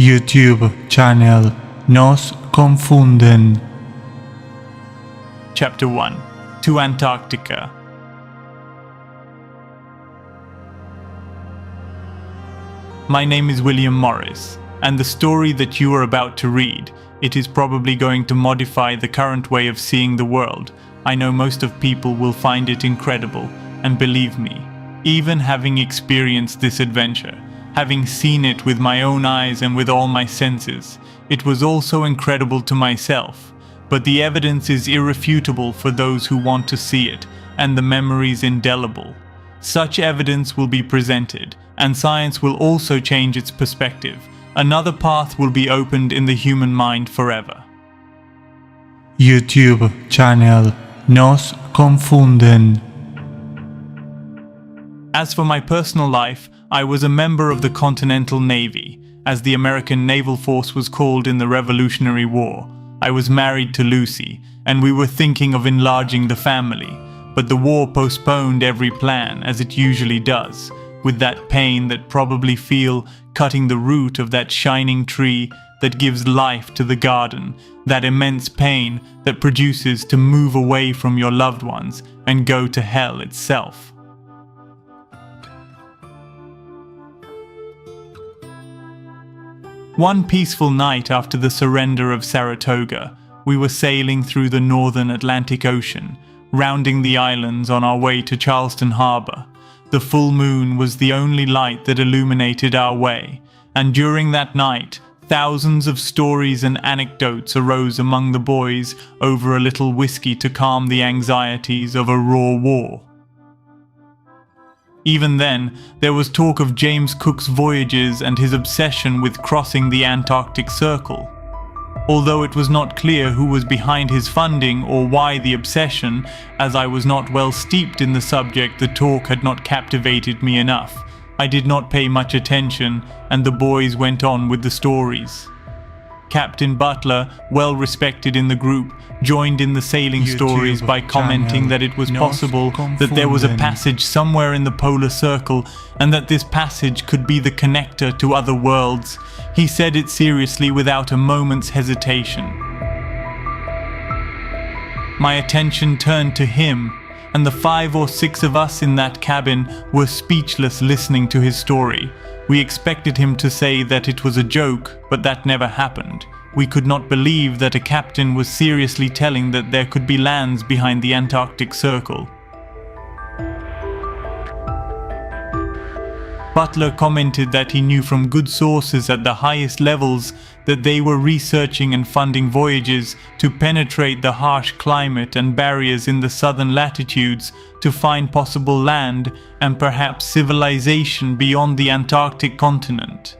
YouTube channel Nos Confunden. Chapter 1. To Antarctica. My name is William Morris, and the story that you are about to read, it is probably going to modify the current way of seeing the world. I know most of people will find it incredible, and believe me, even having experienced this adventure, having seen it with my own eyes and with all my senses, it was also incredible to myself. But the evidence is irrefutable for those who want to see it, and the memories indelible. Such evidence will be presented, and science will also change its perspective. Another path will be opened in the human mind forever. YouTube channel Nos Confunden. As for my personal life, I was a member of the Continental Navy, as the American naval force was called in the Revolutionary War. I was married to Lucy, and we were thinking of enlarging the family, but the war postponed every plan, as it usually does, with that pain that probably feel cutting the root of that shining tree that gives life to the garden, that immense pain that produces to move away from your loved ones and go to hell itself. One peaceful night after the surrender of Saratoga, we were sailing through the northern Atlantic Ocean, rounding the islands on our way to Charleston Harbor. The full moon was the only light that illuminated our way, and during that night, thousands of stories and anecdotes arose among the boys over a little whiskey to calm the anxieties of a raw war. Even then, there was talk of James Cook's voyages and his obsession with crossing the Antarctic Circle. Although it was not clear who was behind his funding or why the obsession, as I was not well steeped in the subject, the talk had not captivated me enough. I did not pay much attention, and the boys went on with the stories. Captain Butler, well respected in the group, joined in the sailing stories by commenting that it was possible that there was a passage somewhere in the polar circle and that this passage could be the connector to other worlds. He said it seriously without a moment's hesitation. My attention turned to him, and the 5 or 6 of us in that cabin were speechless listening to his story. We expected him to say that it was a joke, but that never happened. We could not believe that a captain was seriously telling that there could be lands behind the Antarctic Circle. Butler commented that he knew from good sources at the highest levels that they were researching and funding voyages to penetrate the harsh climate and barriers in the southern latitudes to find possible land and perhaps civilization beyond the Antarctic continent.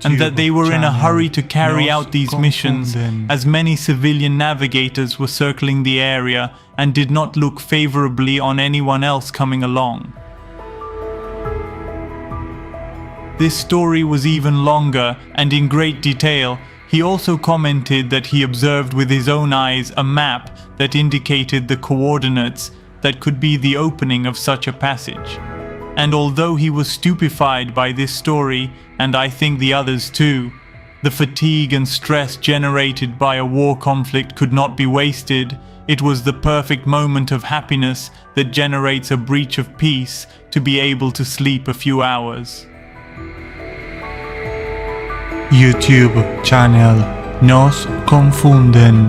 And that they were in a hurry to carry out these missions, as many civilian navigators were circling the area and did not look favorably on anyone else coming along. This story was even longer and in great detail. He also commented that he observed with his own eyes a map that indicated the coordinates that could be the opening of such a passage. And although he was stupefied by this story, and I think the others too, the fatigue and stress generated by a war conflict could not be wasted. It was the perfect moment of happiness that generates a breach of peace to be able to sleep a few hours. YouTube channel Nos Confunden.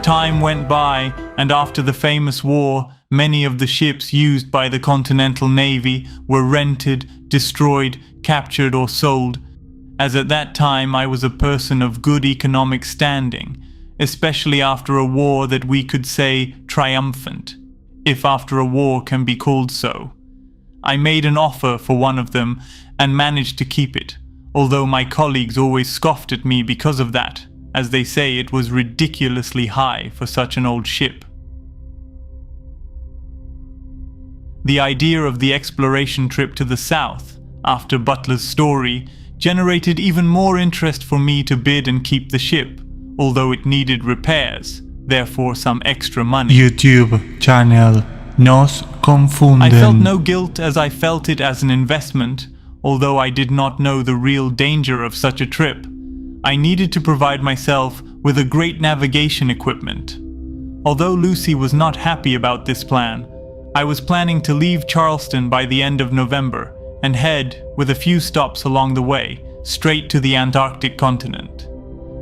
Time went by, and after the famous war, many of the ships used by the Continental Navy were rented, destroyed, captured or sold, as at that time I was a person of good economic standing, especially after a war that we could say triumphant, if after a war can be called so. I made an offer for one of them and managed to keep it, although my colleagues always scoffed at me because of that, as they say it was ridiculously high for such an old ship. The idea of the exploration trip to the south, after Butler's story, generated even more interest for me to bid and keep the ship, although it needed repairs, therefore some extra money. YouTube channel Nos Confunden. I felt no guilt as I felt it as an investment, although I did not know the real danger of such a trip. I needed to provide myself with a great navigation equipment. Although Lucy was not happy about this plan, I was planning to leave Charleston by the end of November and head, with a few stops along the way, straight to the Antarctic continent.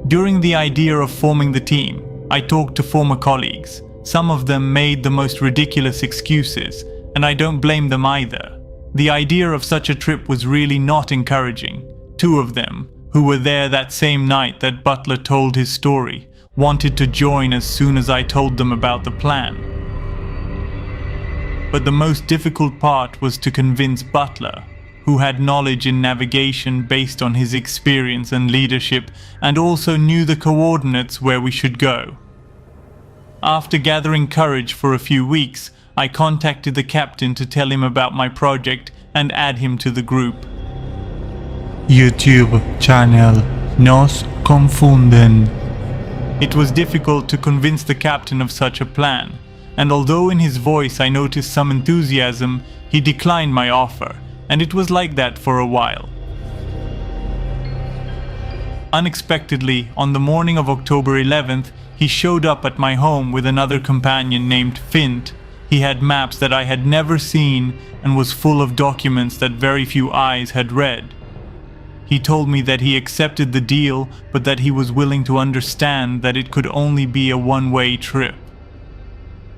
During the idea of forming the team, I talked to former colleagues. Some of them made the most ridiculous excuses, and I don't blame them either. The idea of such a trip was really not encouraging. Two of them, who were there that same night that Butler told his story, wanted to join as soon as I told them about the plan. But the most difficult part was to convince Butler, who had knowledge in navigation based on his experience and leadership, and also knew the coordinates where we should go. After gathering courage for a few weeks, I contacted the captain to tell him about my project and add him to the group. YouTube channel Nos Confunden. It was difficult to convince the captain of such a plan, and although in his voice I noticed some enthusiasm, he declined my offer, and it was like that for a while. Unexpectedly, on the morning of October 11th, he showed up at my home with another companion named Fint. He had maps that I had never seen and was full of documents that very few eyes had read. He told me that he accepted the deal, but that he was willing to understand that it could only be a one-way trip.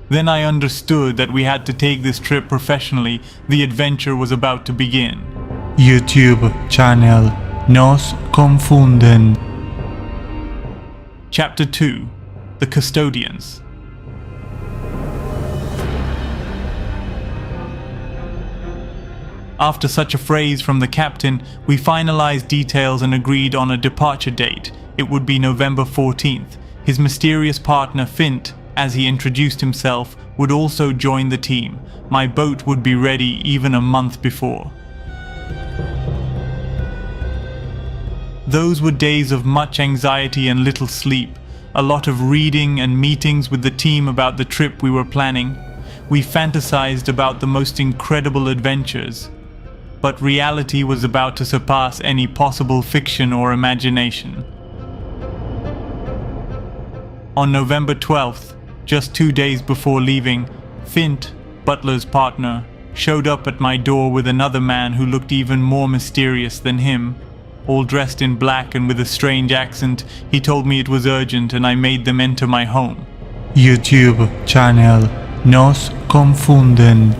Then I understood that we had to take this trip professionally. The adventure was about to begin. YouTube channel Nos Confunden. Chapter 2. The Custodians. After such a phrase from the captain, we finalized details and agreed on a departure date. It would be November 14th. His mysterious partner Fint, as he introduced himself, would also join the team. My boat would be ready even a month before. Those were days of much anxiety and little sleep, a lot of reading and meetings with the team about the trip we were planning. We fantasized about the most incredible adventures, but reality was about to surpass any possible fiction or imagination. On November 12th, just 2 days before leaving, Fint, Butler's partner, showed up at my door with another man who looked even more mysterious than him. All dressed in black and with a strange accent, he told me it was urgent and I made them enter my home. YouTube channel Nos Confunden.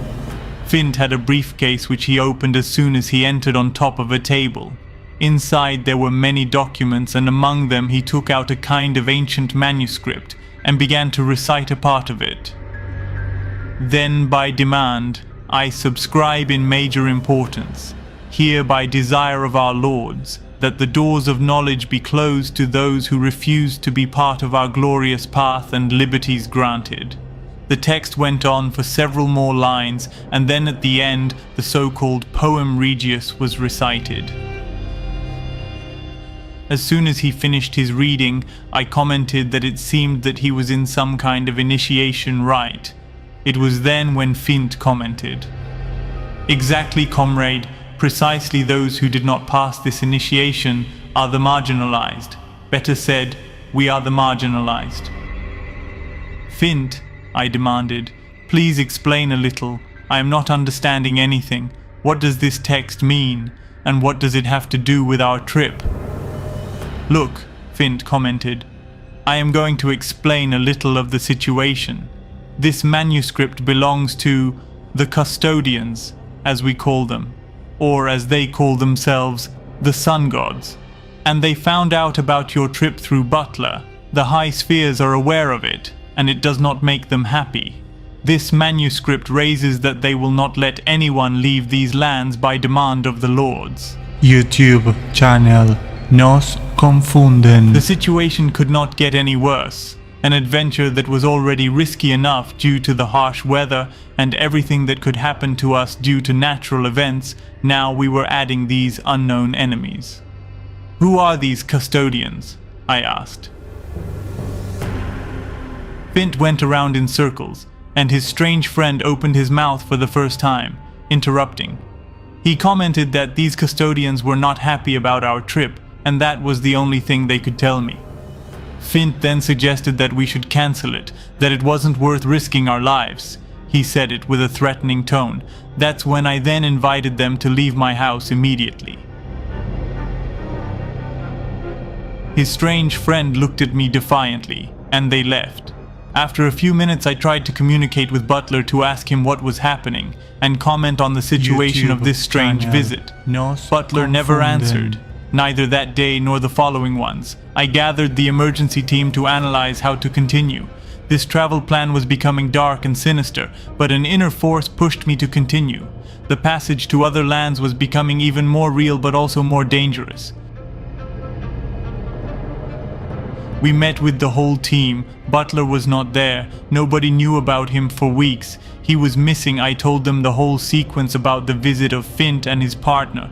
Fint had a briefcase which he opened as soon as he entered on top of a table. Inside there were many documents, and among them he took out a kind of ancient manuscript and began to recite a part of it. Then by demand, I subscribe in major importance, here by desire of our lords, that the doors of knowledge be closed to those who refuse to be part of our glorious path and liberties granted. The text went on for several more lines, and then at the end, the so-called Poem Regius was recited. As soon as he finished his reading, I commented that it seemed that he was in some kind of initiation rite. It was then when Fint commented, "Exactly, comrade, precisely those who did not pass this initiation are the marginalized. Better said, we are the marginalized." "Fint," I demanded, "please explain a little. I am not understanding anything. What does this text mean? And what does it have to do with our trip?" "Look," Fint commented, "I am going to explain a little of the situation. This manuscript belongs to the custodians, as we call them, or as they call themselves, the sun gods. And they found out about your trip through Butler. The high spheres are aware of it, and it does not make them happy. This manuscript raises that they will not let anyone leave these lands by demand of the lords." YouTube channel Nos Confunden. The situation could not get any worse. An adventure that was already risky enough due to the harsh weather and everything that could happen to us due to natural events, now we were adding these unknown enemies. "Who are these custodians?" I asked. Fint went around in circles, and his strange friend opened his mouth for the first time, interrupting. He commented that these custodians were not happy about our trip, and that was the only thing they could tell me. Fint then suggested that we should cancel it, that it wasn't worth risking our lives. He said it with a threatening tone. That's when I then invited them to leave my house immediately. His strange friend looked at me defiantly, and they left. After a few minutes I tried to communicate with Butler to ask him what was happening, and comment on the situation of this strange visit. Butler never answered, neither that day nor the following ones. I gathered the emergency team to analyze how to continue. This travel plan was becoming dark and sinister, but an inner force pushed me to continue. The passage to other lands was becoming even more real but also more dangerous. We met with the whole team. Butler was not there. Nobody knew about him for weeks. He was missing. I told them the whole sequence about the visit of Fint and his partner.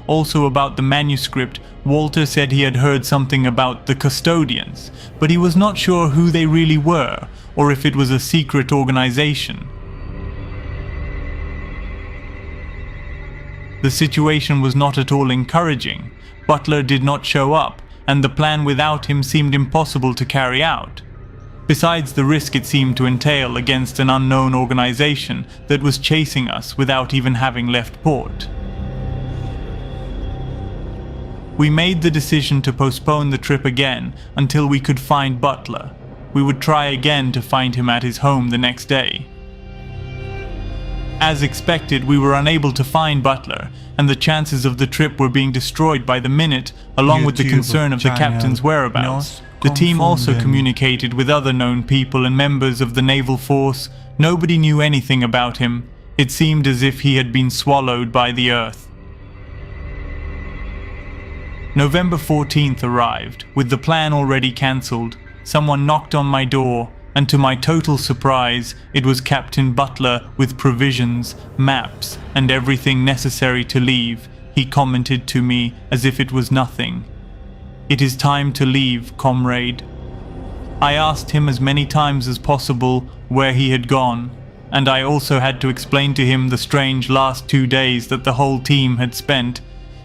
Also about the manuscript. Walter said he had heard something about the custodians, but he was not sure who they really were, or if it was a secret organization. The situation was not at all encouraging. Butler did not show up, and the plan without him seemed impossible to carry out. Besides the risk it seemed to entail against an unknown organization that was chasing us without even having left port. We made the decision to postpone the trip again until we could find Butler. We would try again to find him at his home the next day. As expected, we were unable to find Butler, and the chances of the trip were being destroyed by the minute, along with the concern of the captain's whereabouts. The team also communicated with other known people and members of the naval force. Nobody knew anything about him. It seemed as if he had been swallowed by the earth. November 14th arrived. With the plan already cancelled, someone knocked on my door, and to my total surprise, it was Captain Butler with provisions, maps, and everything necessary to leave. He commented to me as if it was nothing. "It is time to leave, comrade." I asked him as many times as possible where he had gone, and I also had to explain to him the strange last 2 days that the whole team had spent.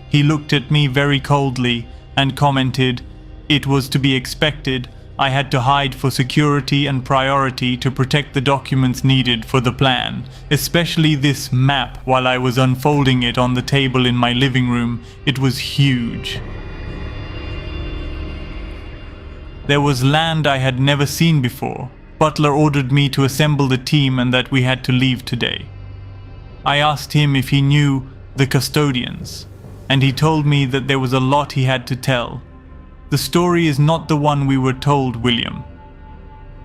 He looked at me very coldly and commented, "It was to be expected. I had to hide for security and priority to protect the documents needed for the plan, especially this map." While I was unfolding it on the table in my living room, it was huge. There was land I had never seen before. Butler ordered me to assemble the team and that we had to leave today. I asked him if he knew the custodians, and he told me that there was a lot he had to tell. The story is not the one we were told, William.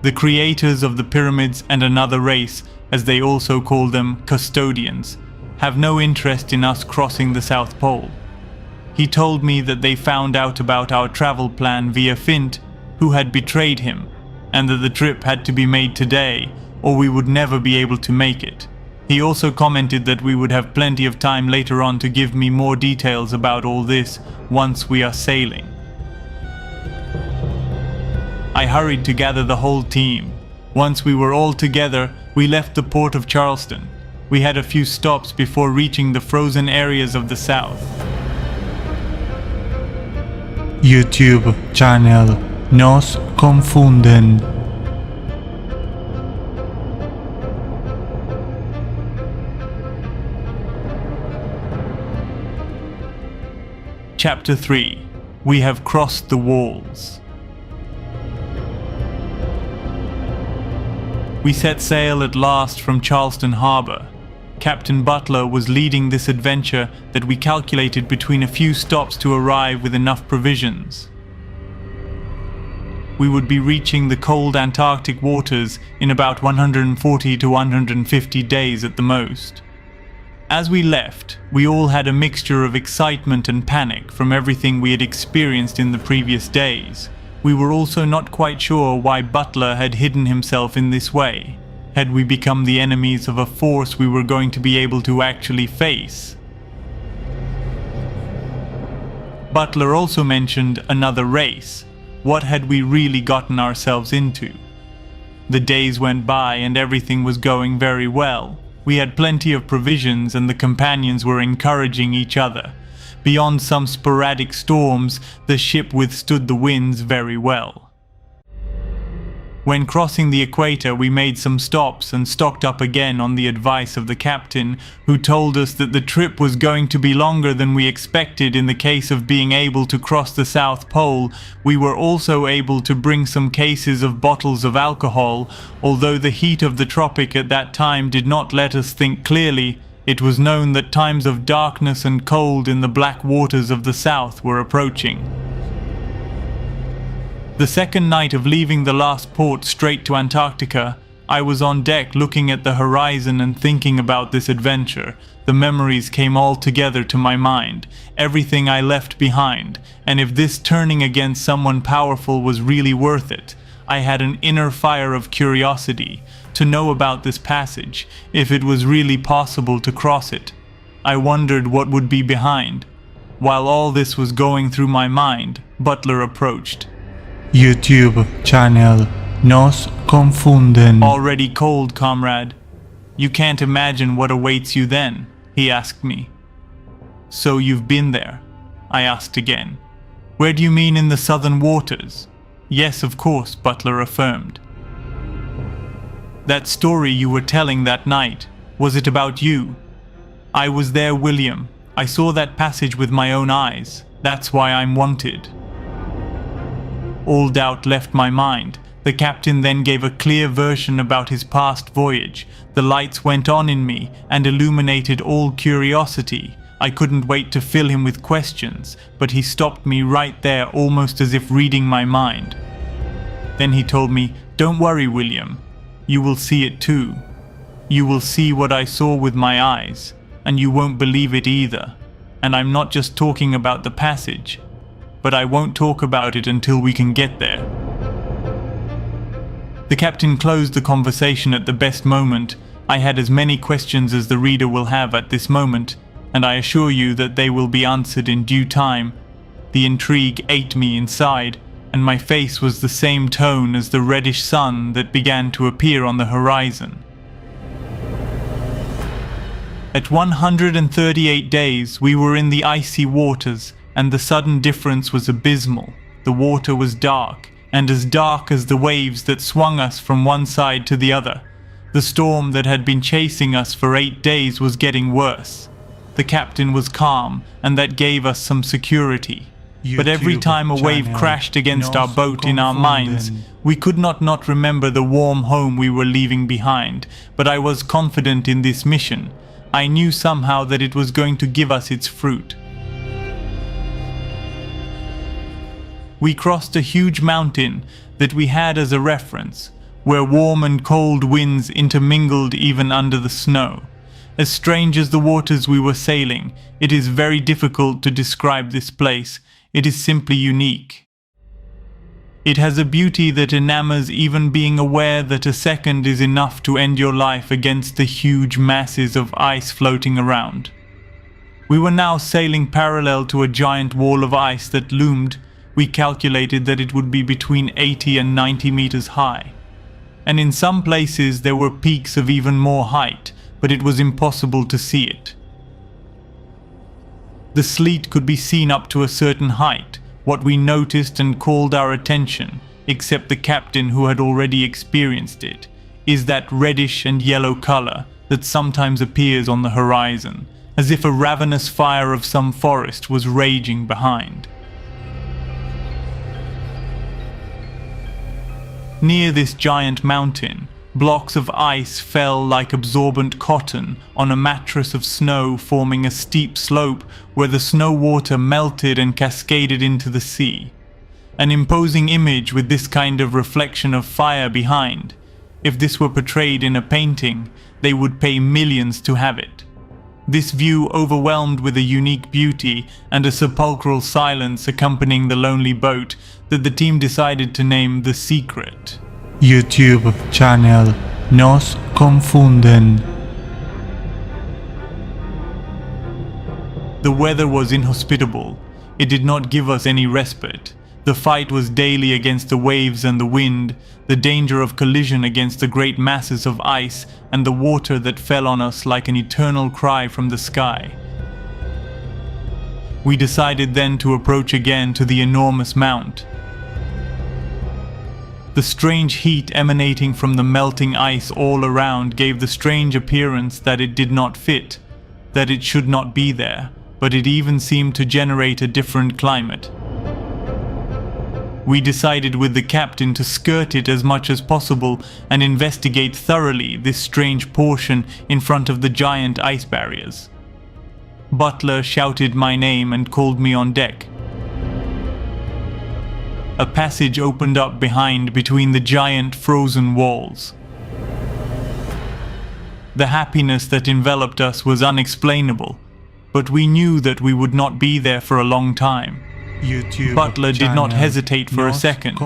The creators of the pyramids and another race, as they also call them, custodians, have no interest in us crossing the South Pole. He told me that they found out about our travel plan via Fint, who had betrayed him, and that the trip had to be made today, or we would never be able to make it. He also commented that we would have plenty of time later on to give me more details about all this once we are sailing. I hurried to gather the whole team. Once we were all together, we left the port of Charleston. We had a few stops before reaching the frozen areas of the south. YouTube channel Nos Confunden. Chapter 3. We have crossed the walls. We set sail at last from Charleston Harbor. Captain Butler was leading this adventure that we calculated between a few stops to arrive with enough provisions. We would be reaching the cold Antarctic waters in about 140 to 150 days at the most. As we left, we all had a mixture of excitement and panic from everything we had experienced in the previous days. We were also not quite sure why Butler had hidden himself in this way. Had we become the enemies of a force we were going to be able to actually face? Butler also mentioned another race. What had we really gotten ourselves into? The days went by and everything was going very well. We had plenty of provisions and the companions were encouraging each other. Beyond some sporadic storms, the ship withstood the winds very well. When crossing the equator, we made some stops and stocked up again on the advice of the captain, who told us that the trip was going to be longer than we expected. In the case of being able to cross the South Pole, we were also able to bring some cases of bottles of alcohol. Although the heat of the tropic at that time did not let us think clearly, it was known that times of darkness and cold in the black waters of the South were approaching. The second night of leaving the last port straight to Antarctica, I was on deck looking at the horizon and thinking about this adventure. The memories came all together to my mind, everything I left behind, and if this turning against someone powerful was really worth it. I had an inner fire of curiosity to know about this passage, if it was really possible to cross it. I wondered what would be behind. While all this was going through my mind, Butler approached. YouTube channel Nos Confunden. Already cold, comrade. You can't imagine what awaits you then, he asked me. So you've been there? I asked again. Where do you mean, in the southern waters? Yes, of course, Butler affirmed. That story you were telling that night, was it about you? I was there, William. I saw that passage with my own eyes. That's why I'm wanted. All doubt left my mind. The captain then gave a clear version about his past voyage. The lights went on in me and illuminated all curiosity. I couldn't wait to fill him with questions, but he stopped me right there, almost as if reading my mind. Then he told me, "Don't worry, William. You will see it too. You will see what I saw with my eyes, and you won't believe it either. And I'm not just talking about the passage. But I won't talk about it until we can get there." The captain closed the conversation at the best moment. I had as many questions as the reader will have at this moment, and I assure you that they will be answered in due time. The intrigue ate me inside, and my face was the same tone as the reddish sun that began to appear on the horizon. At 138 days, we were in the icy waters, and the sudden difference was abysmal. The water was dark, and as dark as the waves that swung us from one side to the other. The storm that had been chasing us for 8 days was getting worse. The captain was calm, and that gave us some security. But every time a wave crashed against our boat, in our minds, we could not remember the warm home we were leaving behind. But I was confident in this mission. I knew somehow that it was going to give us its fruit. We crossed a huge mountain that we had as a reference, where warm and cold winds intermingled even under the snow. As strange as the waters we were sailing, it is very difficult to describe this place. It is simply unique. It has a beauty that enamors, even being aware that a second is enough to end your life against the huge masses of ice floating around. We were now sailing parallel to a giant wall of ice that loomed. We calculated that it would be between 80 and 90 meters high. And in some places there were peaks of even more height, but it was impossible to see it. The sleet could be seen up to a certain height. What we noticed and called our attention, except the captain who had already experienced it, is that reddish and yellow color that sometimes appears on the horizon, as if a ravenous fire of some forest was raging behind. Near this giant mountain, blocks of ice fell like absorbent cotton on a mattress of snow, forming a steep slope where the snow water melted and cascaded into the sea. An imposing image with this kind of reflection of fire behind. If this were portrayed in a painting, they would pay millions to have it. This view, overwhelmed with a unique beauty and a sepulchral silence accompanying the lonely boat, that the team decided to name The Secret. YouTube channel Nos Confunden. The weather was inhospitable. It did not give us any respite. The fight was daily against the waves and the wind, the danger of collision against the great masses of ice and the water that fell on us like an eternal cry from the sky. We decided then to approach again to the enormous mount. The strange heat emanating from the melting ice all around gave the strange appearance that it did not fit, that it should not be there, but it even seemed to generate a different climate. We decided with the captain to skirt it as much as possible and investigate thoroughly this strange portion in front of the giant ice barriers. Butler shouted my name and called me on deck. A passage opened up behind between the giant frozen walls. The happiness that enveloped us was unexplainable, but we knew that we would not be there for a long time. Butler did not hesitate for a second,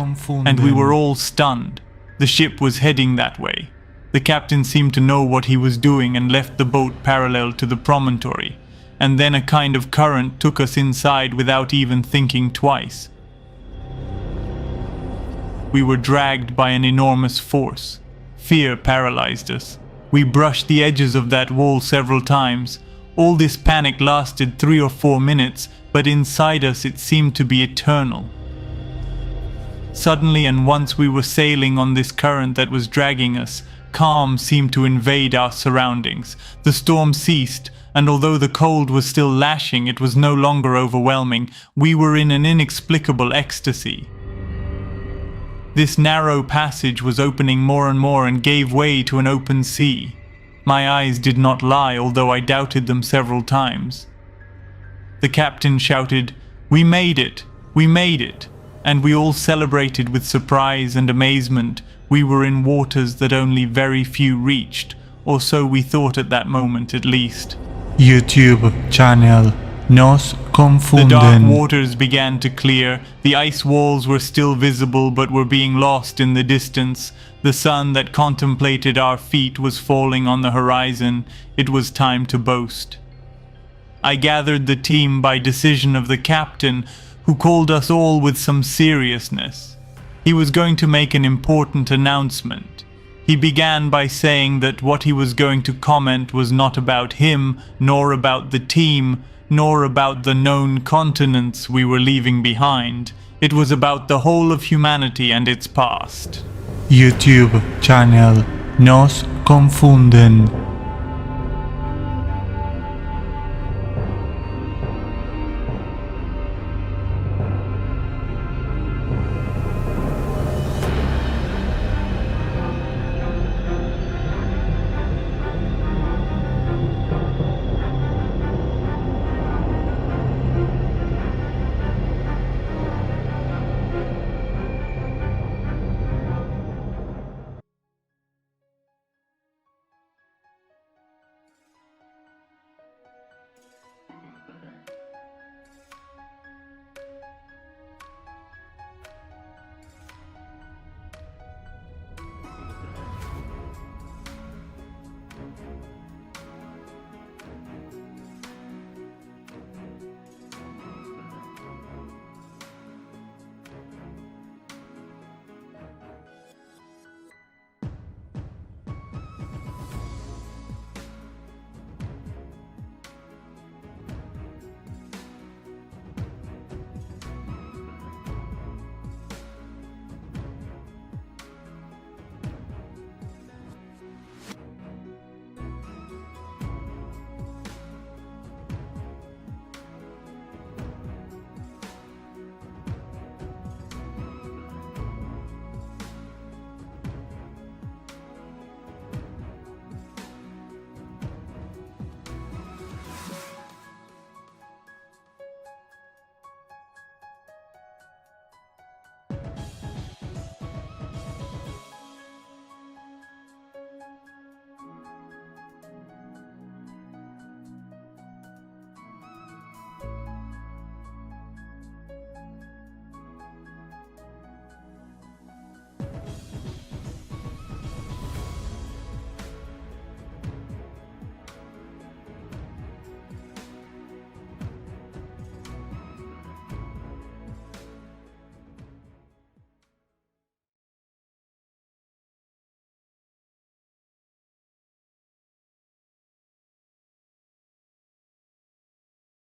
and we were all stunned. The ship was heading that way. The captain seemed to know what he was doing and left the boat parallel to the promontory, and then a kind of current took us inside without even thinking twice. We were dragged by an enormous force. Fear paralyzed us. We brushed the edges of that wall several times. All this panic lasted 3 or 4 minutes, but inside us it seemed to be eternal. Suddenly, and once we were sailing on this current that was dragging us, calm seemed to invade our surroundings. The storm ceased, and although the cold was still lashing, it was no longer overwhelming. We were in an inexplicable ecstasy. This narrow passage was opening more and more and gave way to an open sea. My eyes did not lie, although I doubted them several times. The captain shouted, "We made it! We made it!" And we all celebrated with surprise and amazement. We were in waters that only very few reached, or so we thought at that moment at least. YouTube channel Nos Confunden. The dark waters began to clear. The ice walls were still visible but were being lost in the distance. The sun that contemplated our feet was falling on the horizon. It was time to boast. I gathered the team by decision of the captain, who called us all with some seriousness. He was going to make an important announcement. He began by saying that what he was going to comment was not about him, nor about the team, nor about the known continents we were leaving behind. It was about the whole of humanity and its past. YouTube channel Nos Confunden.